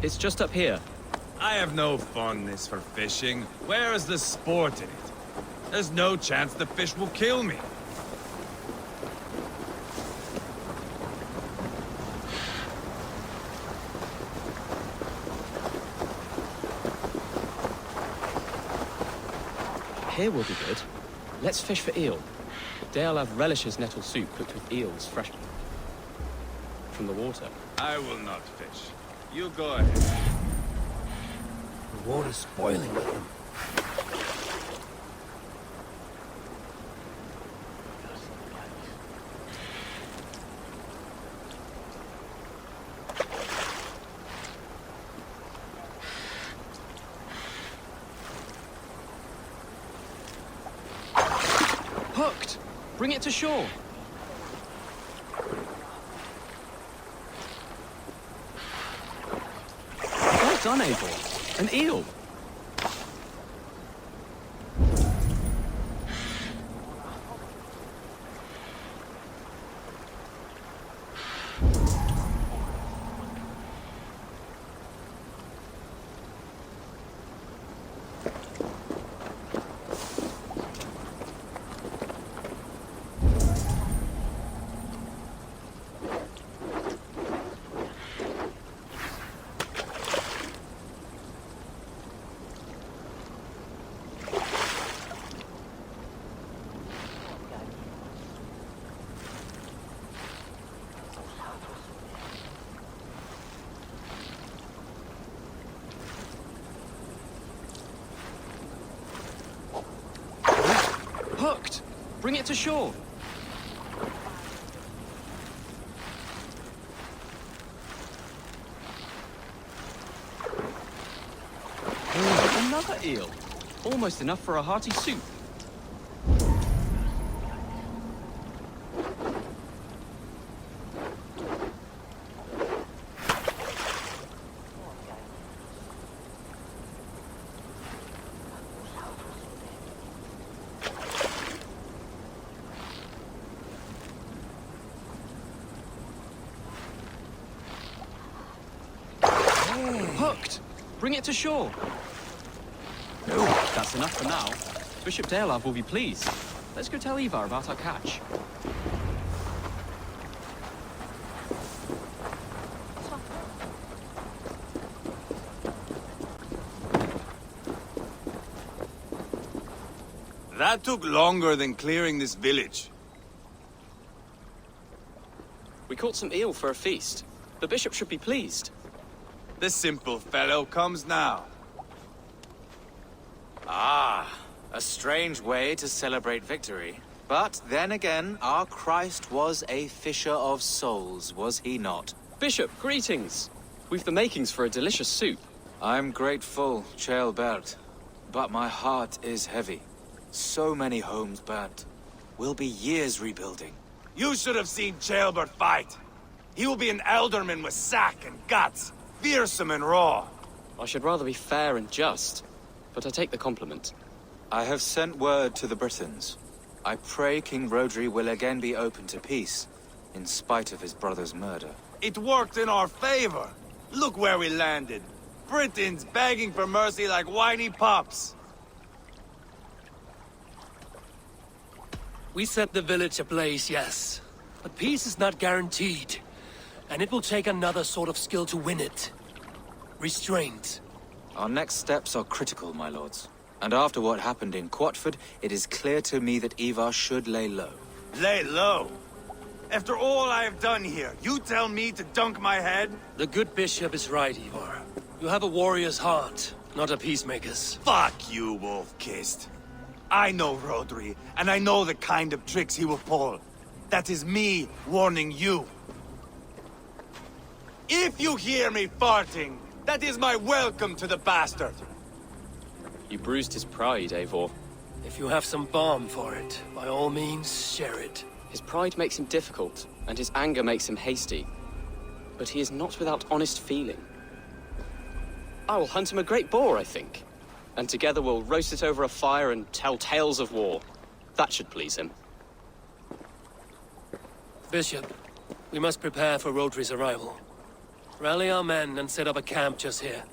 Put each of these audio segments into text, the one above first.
It's just up here. I have no fondness for fishing. Where is the sport in it? There's no chance the fish will kill me. Here will be good. Let's fish for eel. Dale have relishes nettle soup cooked with eels fresh from the water. I will not fish. You go ahead. The water's spoiling with them. Hooked! Bring it to shore. Well done, Eivor. An eel. Hooked! Bring it to shore. Another eel. Almost enough for a hearty soup. Hooked! Bring it to shore. That's enough for now. Bishop Dalehav will be pleased. Let's go tell Ivar about our catch. That took longer than clearing this village. We caught some eel for a feast. The bishop should be pleased. The simple fellow comes now. Ah, a strange way to celebrate victory. But then again, our Christ was a fisher of souls, was he not? Bishop, greetings. We've the makings for a delicious soup. I'm grateful, Ceolbert, but my heart is heavy. So many homes burnt. We'll be years rebuilding. You should have seen Ceolbert fight. He will be an alderman with sack and guts, fearsome and raw. I should rather be fair and just, but I take the compliment. I have sent word to the Britons. I pray King Rodri will again be open to peace, in spite of his brother's murder. It worked in our favor. Look where we landed. Britons begging for mercy like whiny pups. We set the village ablaze, yes. But peace is not guaranteed. And it will take another sort of skill to win it. Restraint. Our next steps are critical, my lords. And after what happened in Quatford, it is clear to me that Ivar should lay low. Lay low? After all I have done here, you tell me to dunk my head? The good bishop is right, Ivar. You have a warrior's heart, not a peacemaker's. Fuck you, Wolf-Kissed. I know Rodri, and I know the kind of tricks he will pull. That is me warning you. If you hear me farting, that is my welcome to the bastard. You bruised his pride, Eivor. If you have some balm for it, by all means, share it. His pride makes him difficult, and his anger makes him hasty. But he is not without honest feeling. I will hunt him a great boar, I think. And together we'll roast it over a fire and tell tales of war. That should please him. Bishop, we must prepare for Rodri's arrival. Rally our men and set up a camp just here.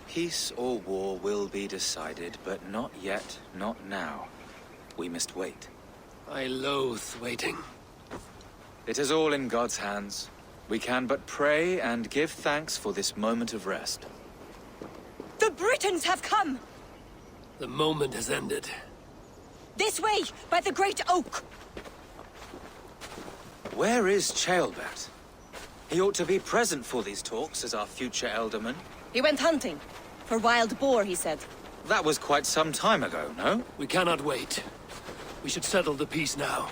Peace or war will be decided, but not yet, not now. We must wait. I loathe waiting. It is all in God's hands. We can but pray and give thanks for this moment of rest. The Britons have come! The moment has ended. This way, by the Great Oak! Where is Ceolbert? He ought to be present for these talks as our future elderman. He went hunting. For wild boar, he said. That was quite some time ago, no? We cannot wait. We should settle the peace now.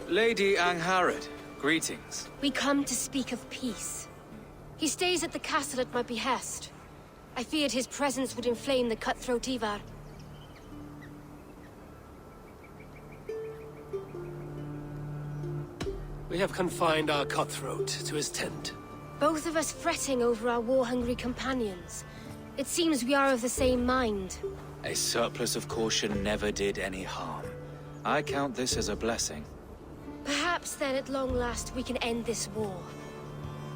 Lady Angharad, greetings. We come to speak of peace. He stays at the castle at my behest. I feared his presence would inflame the cutthroat Ivar. We have confined our cutthroat to his tent. Both of us fretting over our war-hungry companions. It seems we are of the same mind. A surplus of caution never did any harm. I count this as a blessing. Perhaps then at long last we can end this war.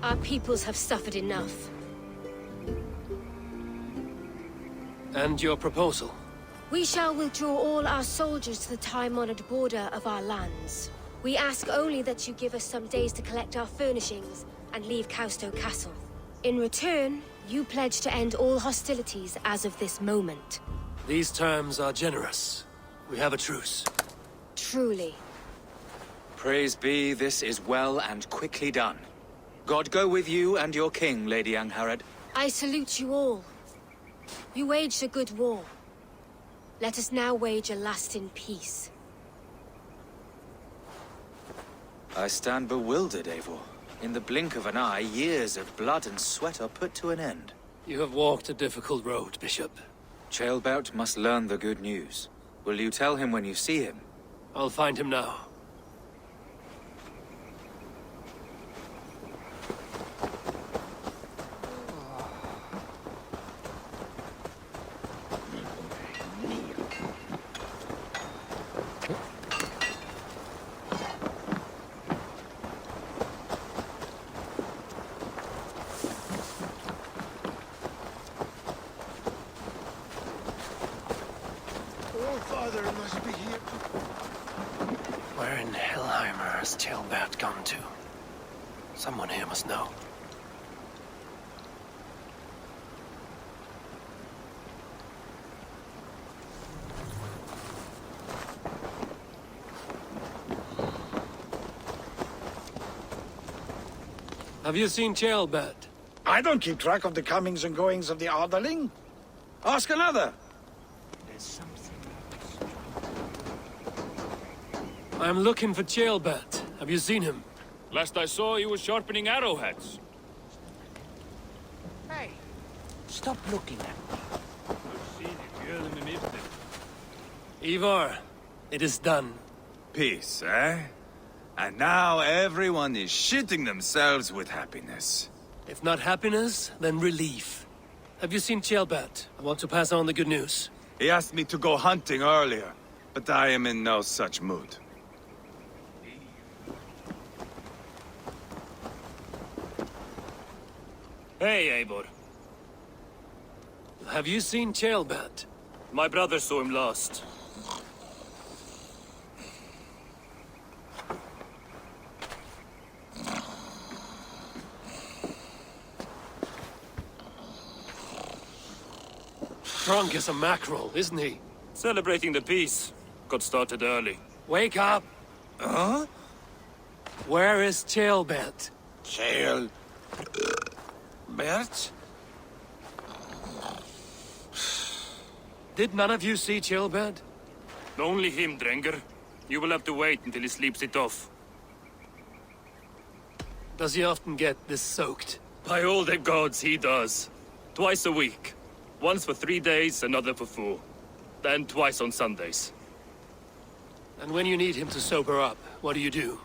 Our peoples have suffered enough. And your proposal? We shall withdraw all our soldiers to the time-honored border of our lands. We ask only that you give us some days to collect our furnishings and leave Causto Castle. In return, you pledge to end all hostilities as of this moment. These terms are generous. We have a truce. Truly. Praise be, this is well and quickly done. God go with you and your king, Lady Angharad. I salute you all. You waged a good war. Let us now wage a lasting peace. I stand bewildered, Eivor. In the blink of an eye, years of blood and sweat are put to an end. You have walked a difficult road, Bishop. Ceolbert must learn the good news. Will you tell him when you see him? I'll find him now. Father must be here. Where in Hellheimer has Ceolbert gone to? Someone here must know. Have you seen Ceolbert? I don't keep track of the comings and goings of the Arderling. Ask another. I'm looking for Ceolbert. Have you seen him? Last I saw, he was sharpening arrowheads. Hey, stop looking at me. Ivar, it is done. Peace, eh? And now everyone is shitting themselves with happiness. If not happiness, then relief. Have you seen Ceolbert? I want to pass on the good news. He asked me to go hunting earlier, but I am in no such mood. Hey, Eivor. Have you seen Ceolbert? My brother saw him last. Drunk as a mackerel, isn't he? Celebrating the peace. Got started early. Wake up! Huh? Where is Ceolbert? Bert? Did none of you see Ceolbert? Only him, Drenger. You will have to wait until he sleeps it off. Does he often get this soaked? By all the gods, he does. Twice a week. Once for 3 days, another for 4. Then twice on Sundays. And when you need him to sober up, what do you do?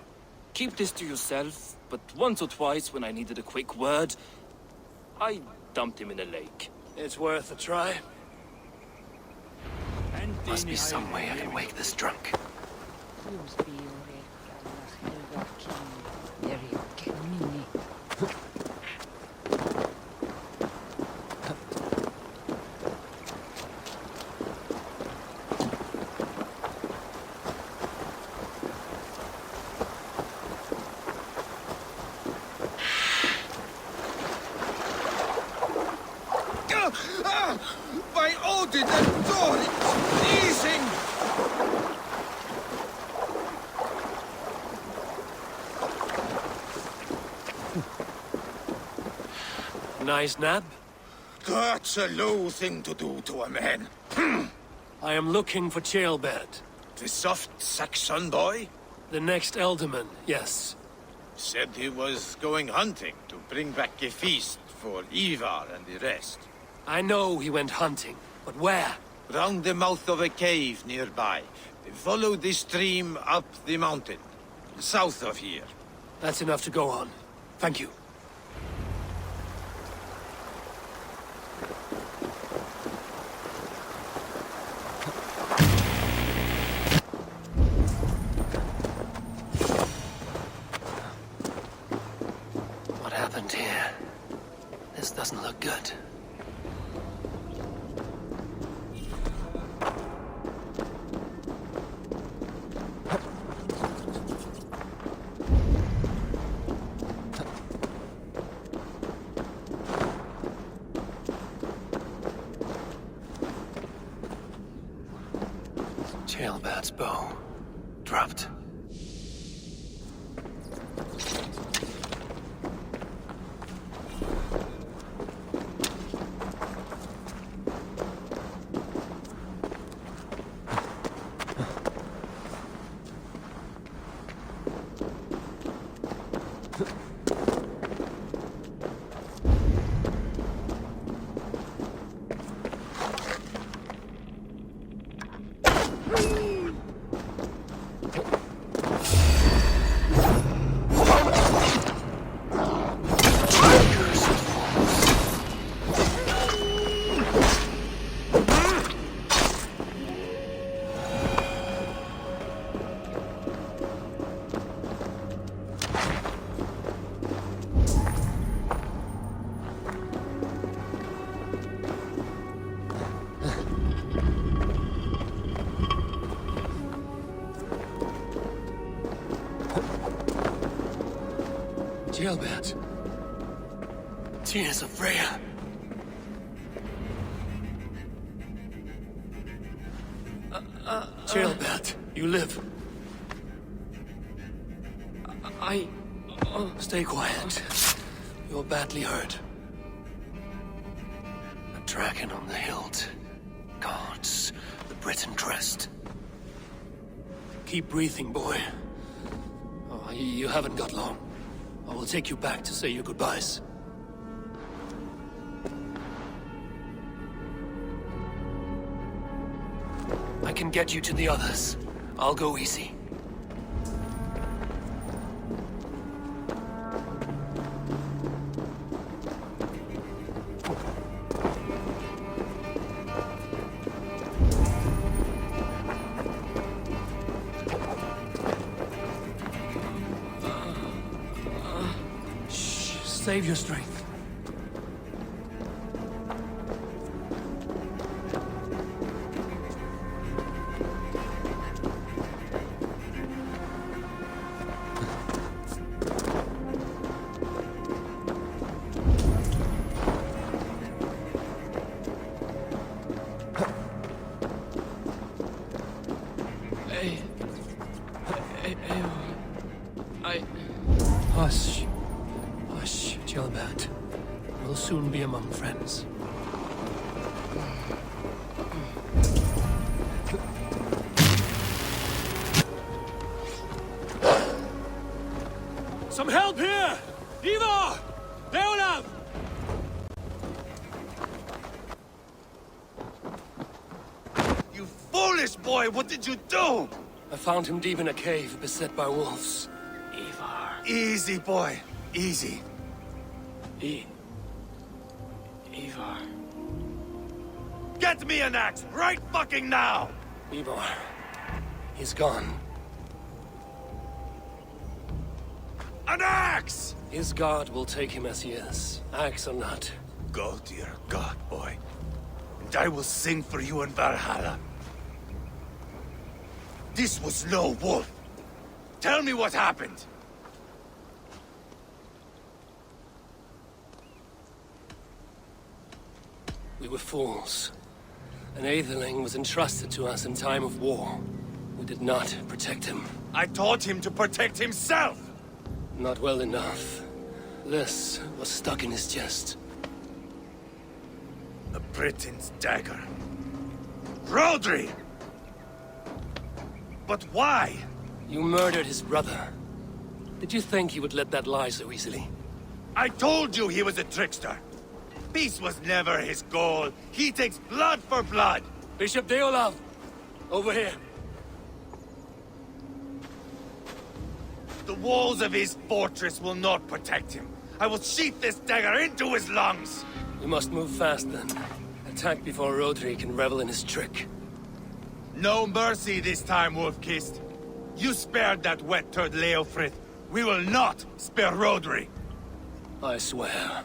Keep this to yourself, but once or twice when I needed a quick word, I dumped him in a lake. It's worth a try. Must be some way I can wake this drunk. By Odin, that door is freezing! Nice nap? That's a low thing to do to a man. I am looking for Ceolbert. The soft Saxon boy The next Elderman, yes. said he was going hunting to bring back a feast for Ivar and the rest. I know he went hunting, but where? Round the mouth of a cave nearby. Follow the stream up the mountain, south of here. That's enough to go on. Thank you. What happened here? This doesn't look good. Ceolbert's bow. Dropped. Ceolbert. Tears of Freya. Ceolbert, you live. Stay quiet. You're badly hurt. A dragon on the hilt. Guards the Britain crest. Keep breathing, boy. Oh, you haven't got long. I will take you back to say your goodbyes. I can get you to the others. I'll go easy. Save your strength. Hush. Hush, Ceolbert. We'll soon be among friends. Some help here! Ivar! Leonard! boy, what did you do? I found him deep in a cave, beset by wolves. Ivar. Easy, boy. Easy. Ivar. Get me an axe right fucking now! Ivar. He's gone. An axe! His god will take him as he is, axe or not. Go to your god, boy. And I will sing for you in Valhalla. This was no wolf. Tell me what happened. We were fools. An Aetherling was entrusted to us in time of war. We did not protect him. I taught him to protect himself! Not well enough. This was stuck in his chest. The Briton's dagger. Rodri! But why? You murdered his brother. Did you think he would let that lie so easily? I told you he was a trickster. Peace was never his goal. He takes blood for blood. Bishop Deolav! Over here. The walls of his fortress will not protect him. I will sheath this dagger into his lungs. We must move fast then. Attack before Rodri can revel in his trick. No mercy this time, Wolf-Kissed. You spared that wet turd Leofrith. We will not spare Rodri. I swear.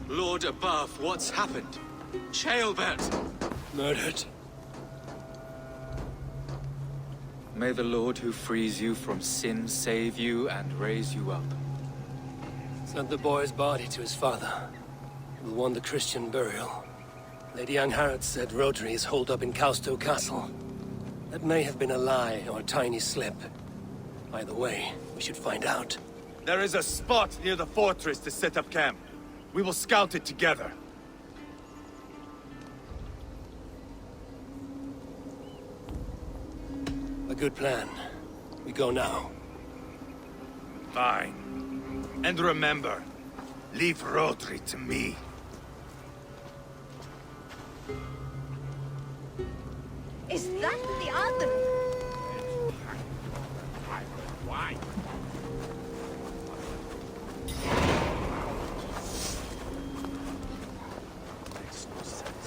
Lord above, what's happened? Chaelbert! Murdered. May the Lord who frees you from sin save you and raise you up. Sent the boy's body to his father. He will want the Christian burial. Lady Angharad said Rodri is holed up in Causto Castle. That may have been a lie or a tiny slip. Either way, we should find out. There is a spot near the fortress to set up camp. We will scout it together. A good plan. We go now. Fine. And remember, leave Rodri to me. Is that the other? Why? Makes no sense.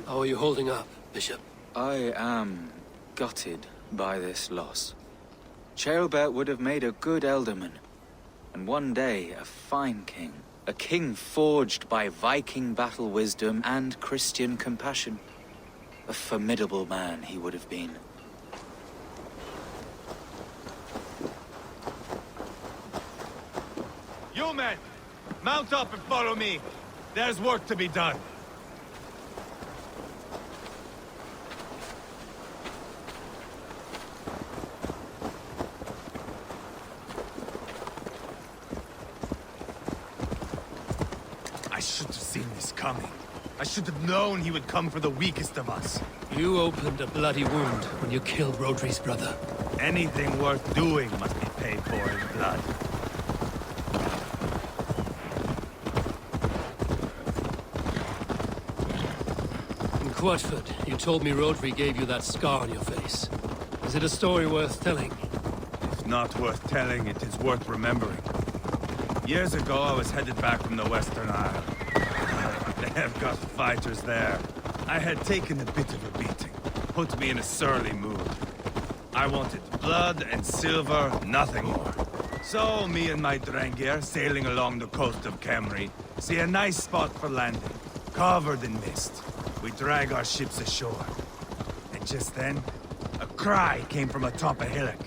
How are you holding up, Bishop? I am gutted by this loss. Chaelbert would have made a good ealdorman, and one day a fine king. A king forged by Viking battle wisdom and Christian compassion. A formidable man he would have been. You men, mount up and follow me. There's work to be done. I should have seen this coming. I should have known he would come for the weakest of us. You opened a bloody wound when you killed Rodri's brother. Anything worth doing must be paid for in blood. In Quatford, you told me Rodri gave you that scar on your face. Is it a story worth telling? If not worth telling, it is worth remembering. Years ago, I was headed back from the Western Isle. They have got fighters there. I had taken a bit of a beating. Put me in a surly mood. I wanted blood and silver, nothing more. So, me and my Drengir, sailing along the coast of Kemri, see a nice spot for landing, covered in mist. We drag our ships ashore. And just then, a cry came from atop a hillock.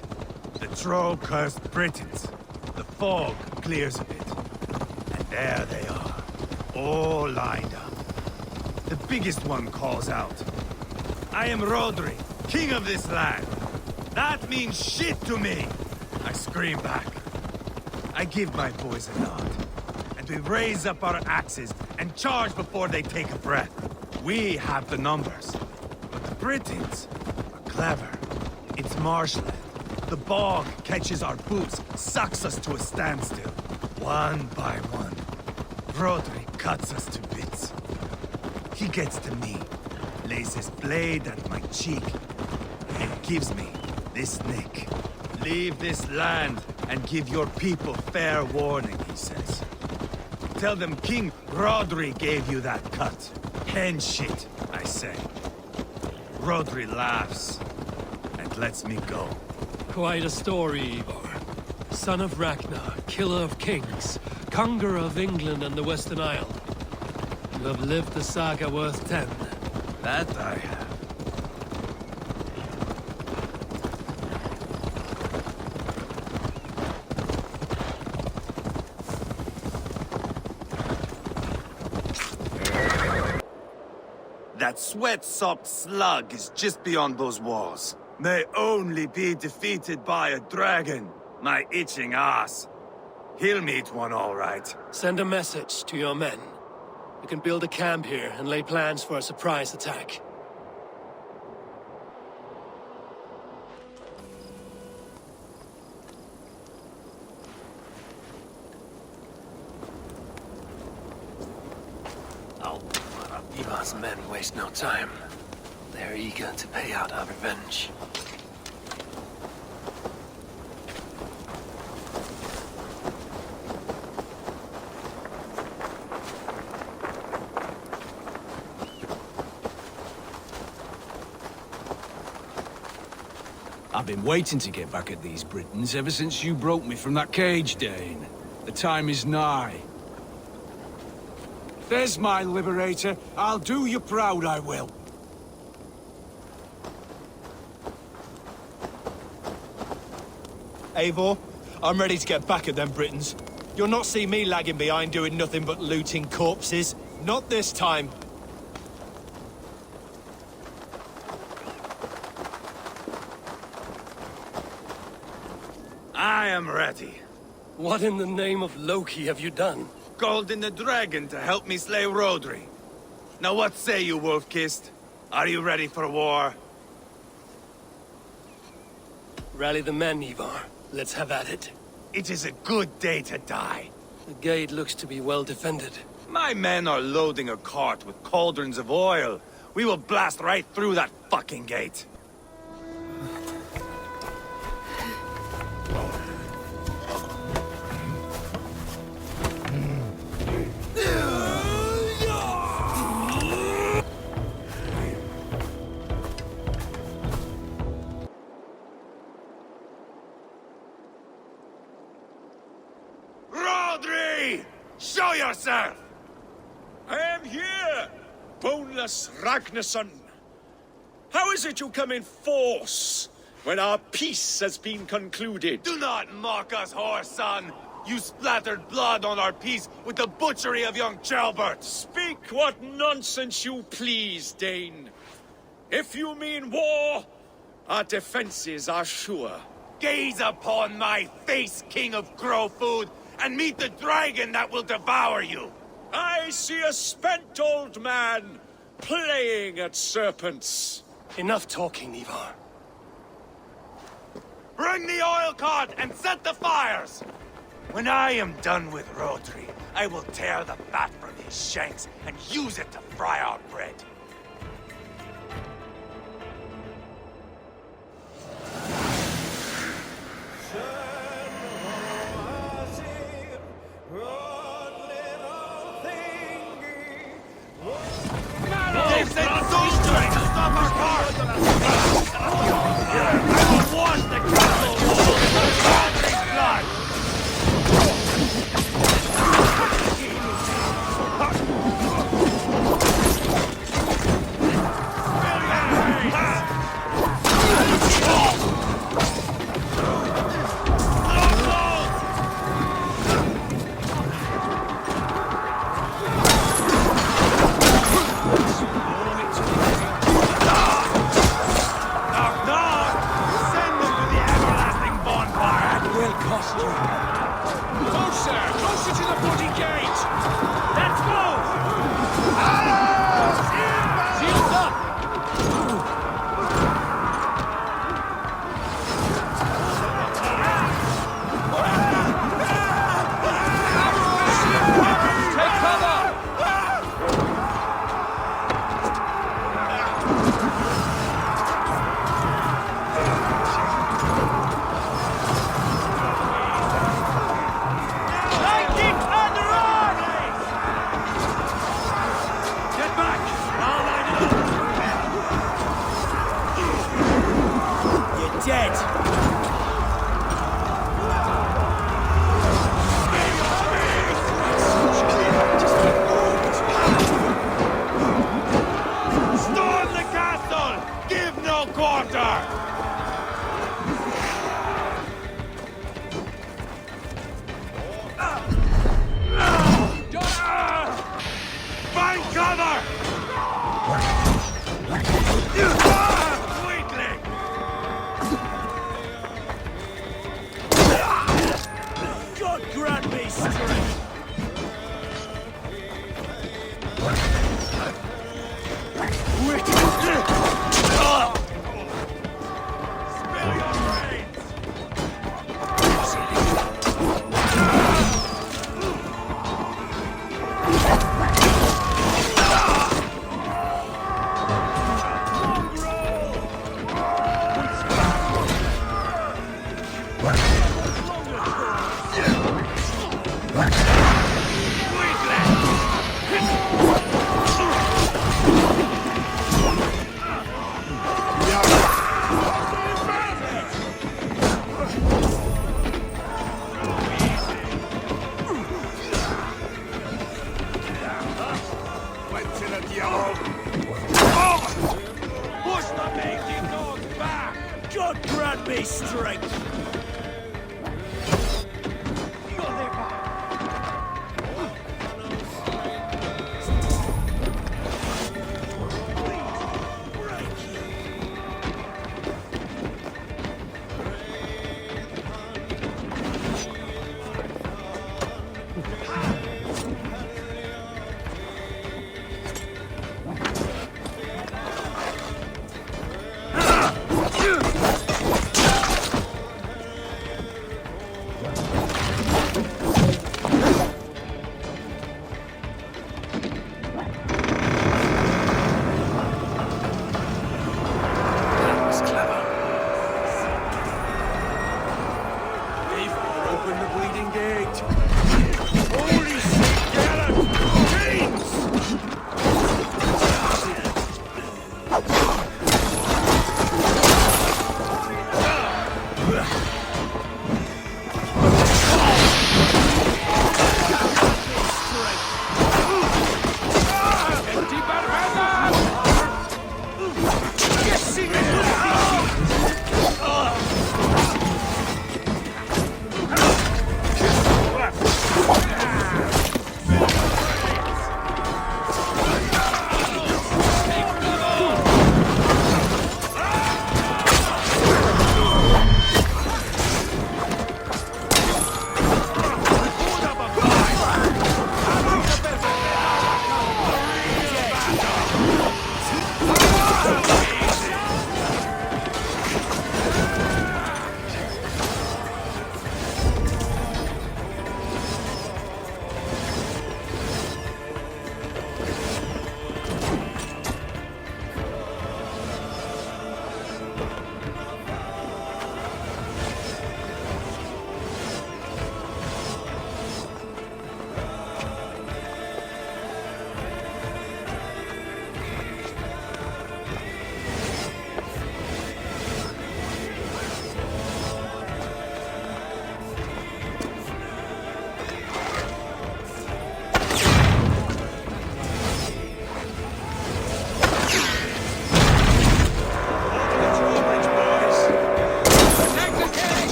The troll-cursed Britons. The fog clears a bit. And there they are, all lined up. The biggest one calls out, "I am Rodri, king of this land." That means shit to me! I scream back. I give my boys a nod. And we raise up our axes and charge before they take a breath. We have the numbers. But the Britons are clever. It's marshland. The bog catches our boots, sucks us to a standstill. One by one, Rodri cuts us to bits. He gets to me, lays his blade at my cheek, and gives me this nick. Leave this land and give your people fair warning, he says. Tell them King Rodri gave you that cut. Hen shit, I say. Rodri laughs and lets me go. Quite a story, Ivar. Son of Ragnar, killer of kings, conqueror of England and the Western Isle. You have lived the saga worth 10. That I have. That sweat-sopped slug is just beyond those walls. May only be defeated by a dragon, my itching ass. He'll meet one all right. Send a message to your men. We can build a camp here and lay plans for a surprise attack. Ivar's men waste no time. They're eager to pay out our revenge. I've been waiting to get back at these Britons ever since you broke me from that cage, Dane. The time is nigh. There's my liberator. I'll do you proud, I will. Eivor, I'm ready to get back at them Britons. You'll not see me lagging behind doing nothing but looting corpses. Not this time. I am ready. What in the name of Loki have you done? Called in the dragon to help me slay Rodri. Now what say you, Wolf-Kissed? Are you ready for war? Rally the men, Ivar. Let's have at it. It is a good day to die. The gate looks to be well defended. My men are loading a cart with cauldrons of oil. We will blast right through that fucking gate. Rodri! Show yourself! I am here, boneless Ragnarsson. How is it you come in force when our peace has been concluded? Do not mock us, whoreson! You splattered blood on our peace with the butchery of young Chalbert! Speak what nonsense you please, Dane. If you mean war, our defenses are sure. Gaze upon my face, King of Grow Food, and meet the dragon that will devour you! I see a spent old man playing at serpents. Enough talking, Ivar. Bring the oil cart and set the fires! When I am done with Rodri, I will tear the fat from his shanks and use it to fry our bread. They've sent soldiers to stop our cars! I will wash the castle walls with Rodri's blood! dead! Storm the castle! Give no quarter! Find cover! Weakling! God grant me strength! Spill your brains! Went to the diablo! Push the making dogs back! God grant me strength! Open the bleeding gate! Holy skeleton! Chains!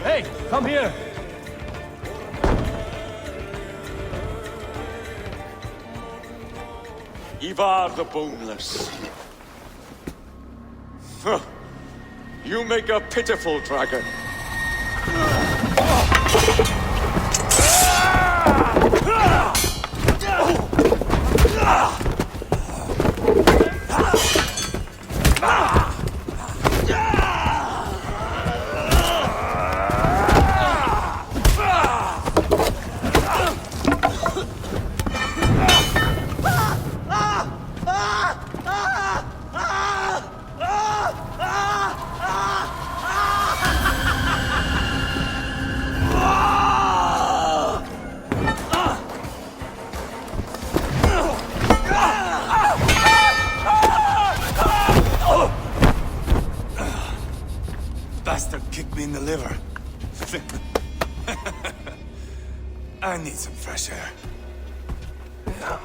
Hey, come here! Ivar the Boneless. Huh. You make a pitiful dragon. I need some fresh air. Yeah.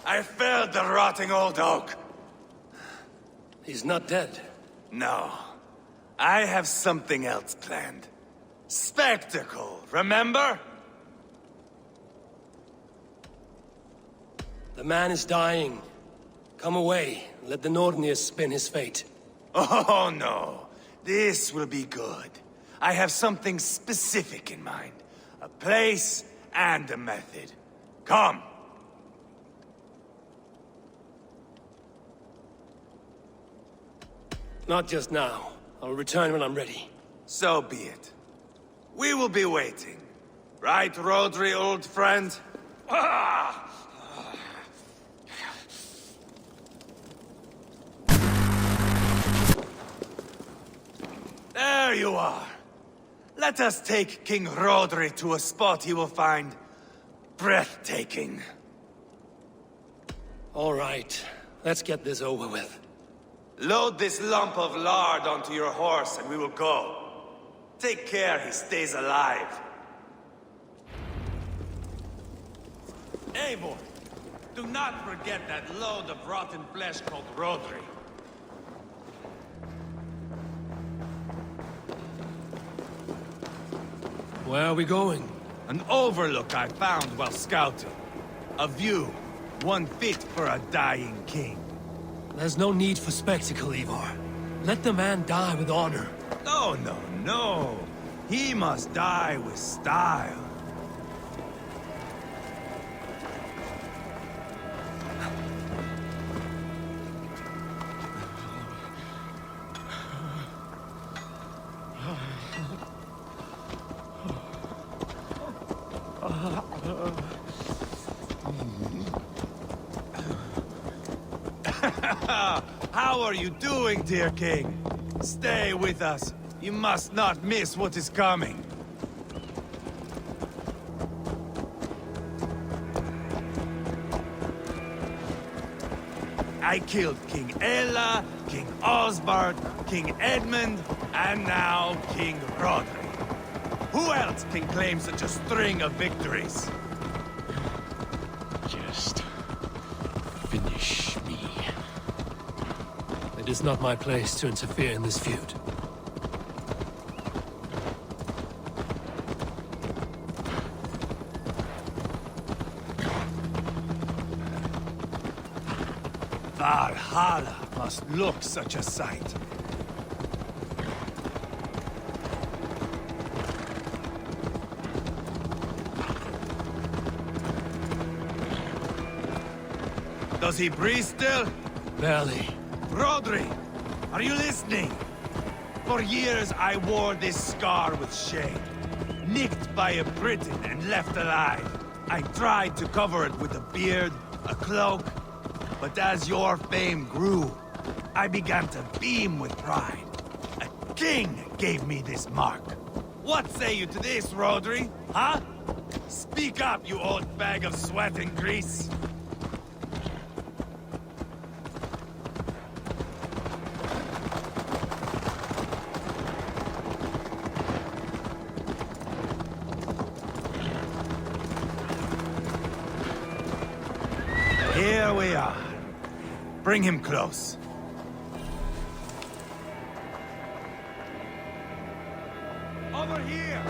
I felled the rotting old oak. He's not dead. No. I have something else planned. Spectacle, remember? The man is dying. Come away. Let the Nordnir spin his fate. Oh, no. This will be good. I have something specific in mind. A place and a method. Come. Not just now. I'll return when I'm ready. So be it. We will be waiting. Right, Rodri, old friend? Ah! There you are. Let us take King Rodri to a spot he will find breathtaking. All right. Let's get this over with. Load this lump of lard onto your horse and we will go. Take care he stays alive. Eivor, do not forget that load of rotten flesh called Rodri. Where are we going? An overlook I found while scouting. A view, one fit for a dying king. There's no need for spectacle, Ivar. Let the man die with honor. No, no, no. He must die with style. How are you doing, dear king? Stay with us. You must not miss what is coming. I killed King Ella, King Osbert, King Edmund, and now King Rodri. Who else can claim such a string of victories? Just finish me. It is not my place to interfere in this feud. Valhalla must look such a sight. Does he breathe still? Barely. Rodri, are you listening? For years I wore this scar with shame. Nicked by a Briton and left alive. I tried to cover it with a beard, a cloak, but as your fame grew, I began to beam with pride. A king gave me this mark. What say you to this, Rodri? Huh? Speak up, you old bag of sweat and grease. Here we are. Bring him close. Over here!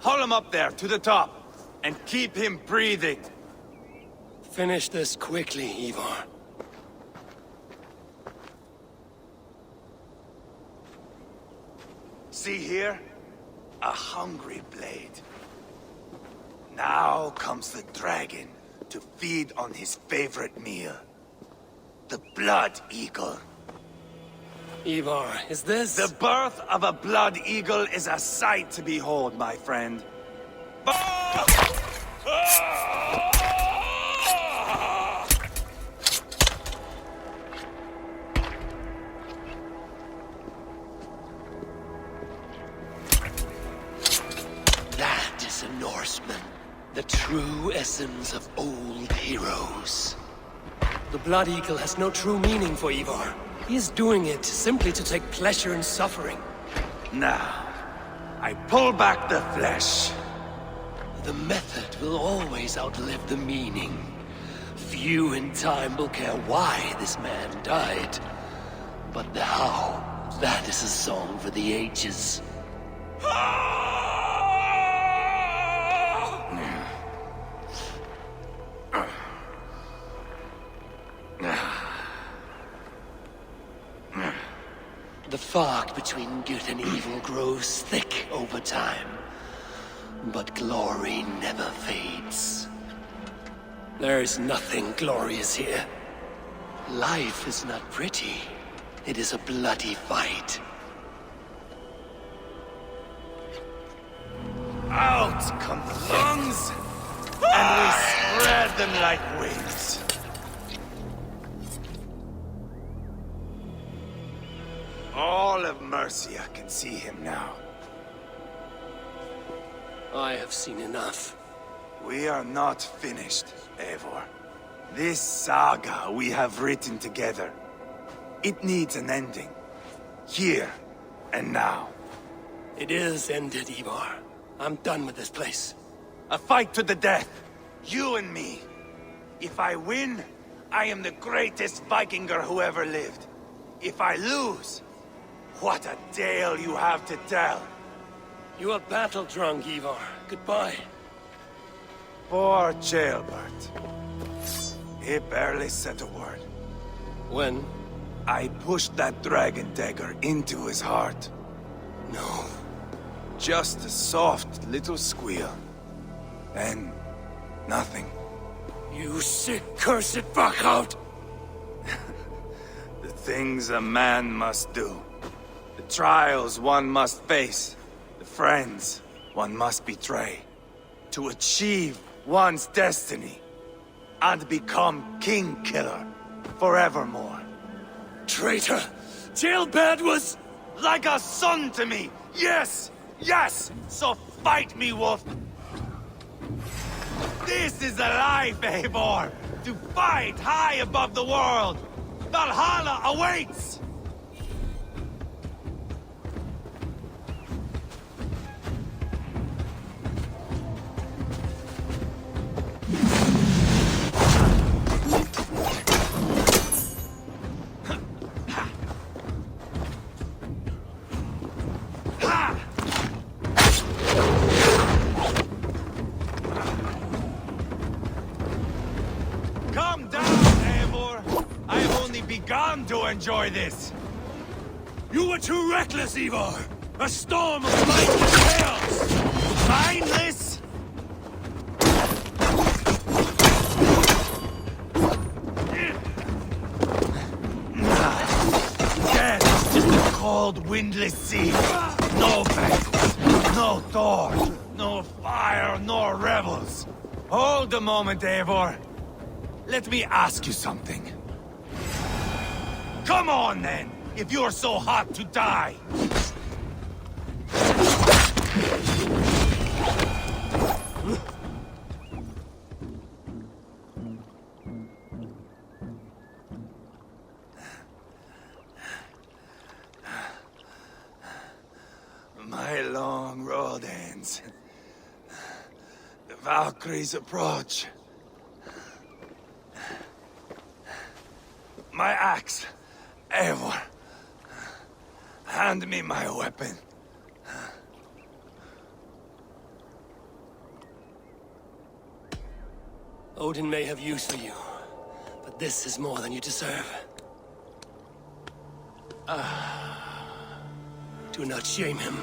Haul him up there, to the top, and keep him breathing. Finish this quickly, Ivar. See here? A hungry blade. Now comes the dragon to feed on his favorite meal. The Blood Eagle. Ivar, is this... The birth of a Blood Eagle is a sight to behold, my friend. That is a Norseman. The true essence of old heroes. The Blood Eagle has no true meaning for Ivar. He is doing it simply to take pleasure in suffering. Now, I pull back the flesh. The method will always outlive the meaning. Few in time will care why this man died. But the how, that is a song for the ages. The fog between good and evil grows thick over time. But glory never fades. There is nothing glorious here. Life is not pretty. It is a bloody fight. Out come the lungs, and we spread them like wings. All of Mercia can see him now. I have seen enough. We are not finished, Eivor. This saga we have written together, it needs an ending. Here and now. It is ended, Ivar. I'm done with this place. A fight to the death. You and me. If I win, I am the greatest Vikinger who ever lived. If I lose, what a tale you have to tell. You are battle-drunk, Ivar. Goodbye. Poor Ceolbert. He barely said a word. When? I pushed that dragon dagger into his heart. No. Just a soft little squeal. Then, nothing. You sick, cursed fuck-out! The things a man must do. The trials one must face. The friends one must betray. To achieve one's destiny. And become king-killer forevermore. Traitor! Ceolbert was... like a son to me! Yes! Yes! So fight me, wolf! This is a life, Eivor! To fight high above the world! Valhalla awaits! Calm down, Eivor! I have only begun to enjoy this! You were too reckless, Ivar! A storm of mindless chaos! Mindless? Death is just a cold, windless sea. No battles, no Thor, no fire, nor rebels. Hold a moment, Eivor. Let me ask you something. Come on, then, if you're so hot to die. My long road ends. The Valkyries approach. My axe, Eivor. Hand me my weapon. Odin may have use for you, but this is more than you deserve. Do not shame him.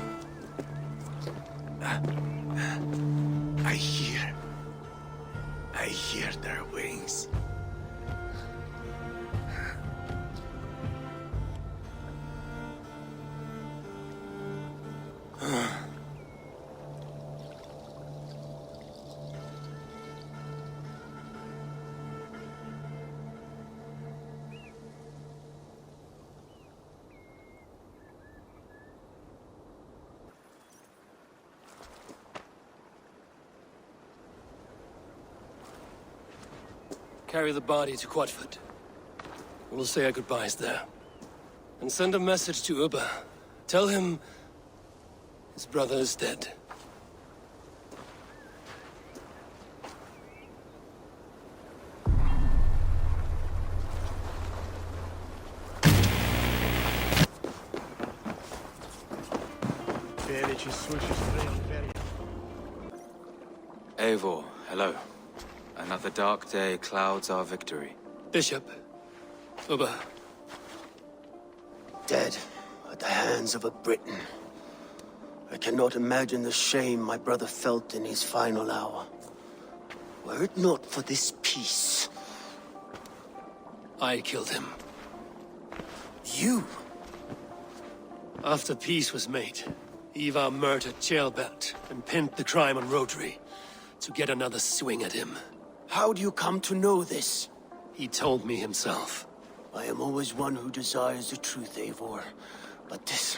I hear I hear their wings. Carry the body to Quatford. We'll say our goodbyes there. And send a message to Uba. Tell him his brother is dead. Eivor, hello. Another dark day clouds our victory. Bishop. Uba. Dead at the hands of a Briton. I cannot imagine the shame my brother felt in his final hour. Were it not for this peace... I killed him. You? After peace was made, Ivar murdered Ceolbert and pinned the crime on Rhodri to get another swing at him. How do you come to know this? He told me himself. I am always one who desires the truth, Eivor. But this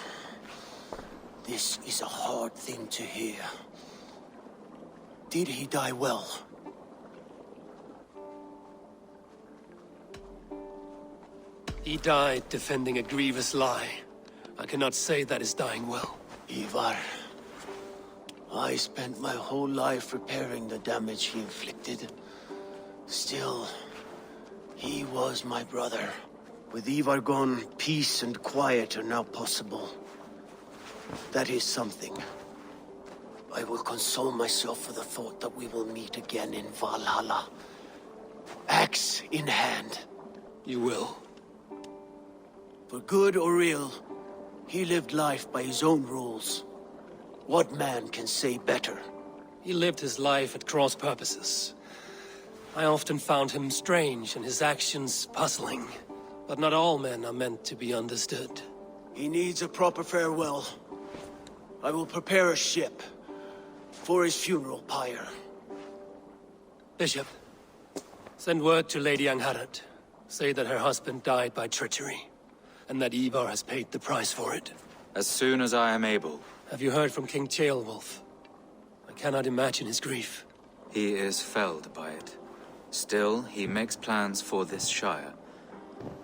is a hard thing to hear. Did he die well? He died defending a grievous lie. I cannot say that is dying well. Ivar, I spent my whole life repairing the damage he inflicted. Still, he was my brother. With Ivar gone, peace and quiet are now possible. That is something. I will console myself for the thought that we will meet again in Valhalla. Axe in hand. You will. For good or ill, he lived life by his own rules. What man can say better? He lived his life at cross purposes. I often found him strange and his actions puzzling. But not all men are meant to be understood. He needs a proper farewell. I will prepare a ship for his funeral pyre. Bishop, send word to Lady Angharad. Say that her husband died by treachery, and that Ivar has paid the price for it. As soon as I am able. Have you heard from King Ceolwulf? I cannot imagine his grief. He is felled by it. Still, he makes plans for this shire.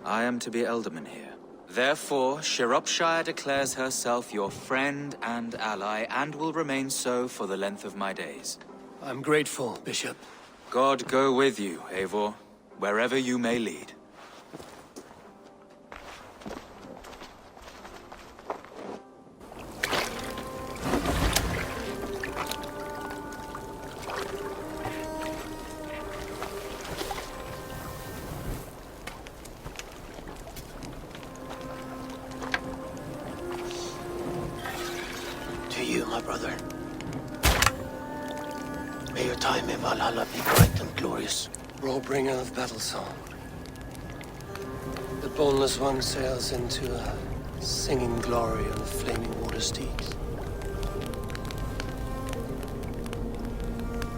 I am to be Elderman here. Therefore, Shropshire declares herself your friend and ally, and will remain so for the length of my days. I'm grateful, Bishop. God go with you, Eivor, wherever you may lead. To you, my brother. May your time in Valhalla be bright and glorious. Warbringer of battle song. The boneless one sails into a singing glory on a flaming water steed.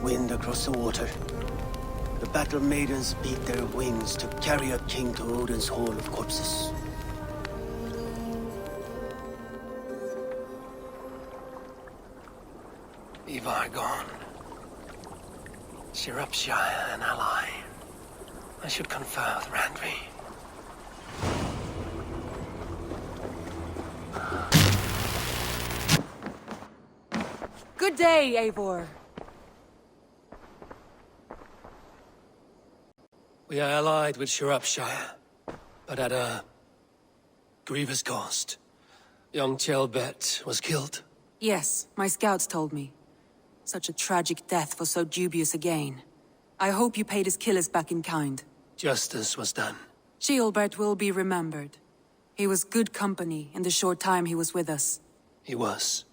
Wind across the water. The battle maidens beat their wings to carry a king to Odin's hall of corpses. Ivar gone. Shropshire an ally. I should confer with Randvi. Good day, Eivor. We are allied with Shropshire, but at a grievous cost. Young Ceolbert was killed. Yes, my scouts told me. Such a tragic death for so dubious a gain. I hope you paid his killers back in kind. Justice was done. Ceolbert will be remembered. He was good company in the short time he was with us. He was.